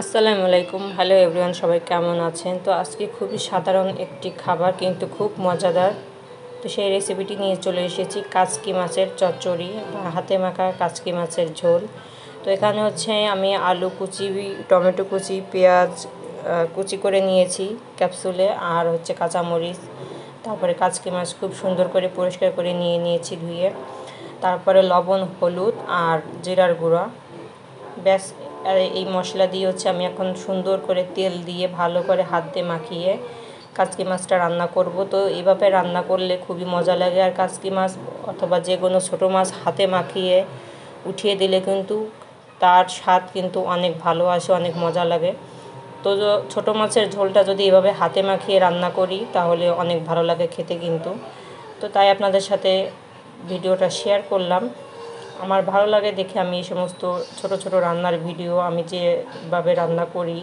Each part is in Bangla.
আসসালামু আলাইকুম। হ্যালো এভরিওয়ান, সবাই কেমন আছেন? তো আজকে খুবই সাধারণ একটি খাবার কিন্তু খুব মজাদার। তো সেই রেসিপিটি নিয়ে চলে এসেছি, কাচকি মাছের চচ্চড়ি বা হাতে মাখা কাচকি মাছের ঝোল। তো এখানে হচ্ছে আমি আলু কুচি, টমেটো কুচি, পেঁয়াজ কুচি করে নিয়েছি ক্যাপসুলে, আর হচ্ছে কাঁচামরিচ, তারপরে কাচকি মাছ খুব সুন্দর করে পরিষ্কার করে নিয়েছি ধুয়ে, তারপরে লবণ, হলুদ আর জিরার গুঁড়া, ব্যাস। এই মশলা দিয়ে হচ্ছে আমি এখন সুন্দর করে তেল দিয়ে ভালো করে হাত দিয়ে মাখিয়ে কাচকি মাছটা রান্না করব। তো এইভাবে রান্না করলে খুবই মজা লাগে। আর কাচকি মাছ অথবা যে কোনো ছোটো মাছ হাতে মাখিয়ে উঠিয়ে দিলে কিন্তু তার স্বাদ কিন্তু অনেক ভালো আসে, অনেক মজা লাগে। তো ছোটো মাছের ঝোলটা যদি এভাবে হাতে মাখিয়ে রান্না করি তাহলে অনেক ভালো লাগে খেতে কিন্তু। তো তাই আপনাদের সাথে ভিডিওটা শেয়ার করলাম। আমার ভালো লাগে দেখে আমি এই সমস্ত ছোট ছোট রান্নার ভিডিও, আমি যেভাবে রান্না করি,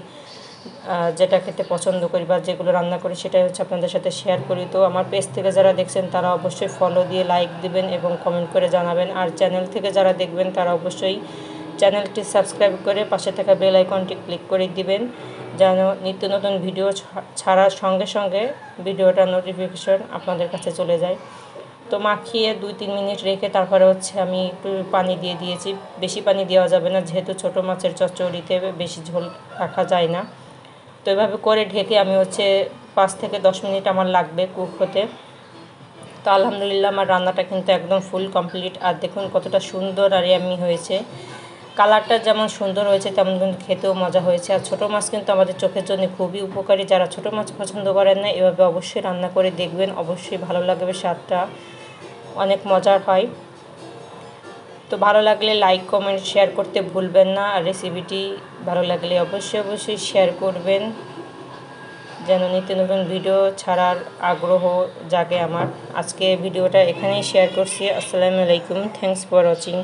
যেটা খেতে পছন্দ করি বা যেগুলো রান্না করি সেটাই হচ্ছে আপনাদের সাথে শেয়ার করি। তো আমার পেজ থেকে যারা দেখছেন তারা অবশ্যই ফলো দিয়ে লাইক দিবেন এবং কমেন্ট করে জানাবেন। আর চ্যানেল থেকে যারা দেখবেন তারা অবশ্যই চ্যানেলটি সাবস্ক্রাইব করে পাশে থাকা বেল আইকনটি ক্লিক করে দিবেন, যেন নিত্য নতুন ভিডিও ছাড়ার সঙ্গে সঙ্গে ভিডিওটার নোটিফিকেশন আপনাদের কাছে চলে যায়। তো মাখিয়ে 2-3 মিনিট রেখে তারপরে হচ্ছে আমি একটু পানি দিয়ে দিয়েছি। বেশি পানি দেওয়া যাবে না, যেহেতু ছোটো মাছের চচ্চড়িতে বেশি ঝোল রাখা যায় না। তো এভাবে করে ঢেকে আমি হচ্ছে 5 থেকে 10 মিনিট আমার লাগবে কুক হতে। তো আলহামদুলিল্লাহ আমার রান্নাটা কিন্তু একদম ফুল কমপ্লিট। আর দেখুন কতটা সুন্দর আর ইয়াম্মি হয়েছে। কালারটা যেমন সুন্দর হয়েছে তেমন কিন্তু খেতেও মজা হয়েছে। আর ছোটো মাছ কিন্তু আমাদের চোখের জন্য খুবই উপকারী। যারা ছোটো মাছ পছন্দ করেন না, এভাবে অবশ্যই রান্না করে দেখবেন, অবশ্যই ভালো লাগবে, স্বাদটা অনেক মজার হয়। তো ভালো লাগলে লাইক, কমেন্ট, শেয়ার করতে ভুলবেন না। আর রেসিপিটি ভালো লাগলে অবশ্যই শেয়ার করবেন, যেন নিত্য নতুন ভিডিও ছাড়ার আগ্রহ জাগে আমার। আজকে ভিডিওটা এখানেই শেয়ার করছি। আসসালামু আলাইকুম, থ্যাংকস ফর ওয়াচিং।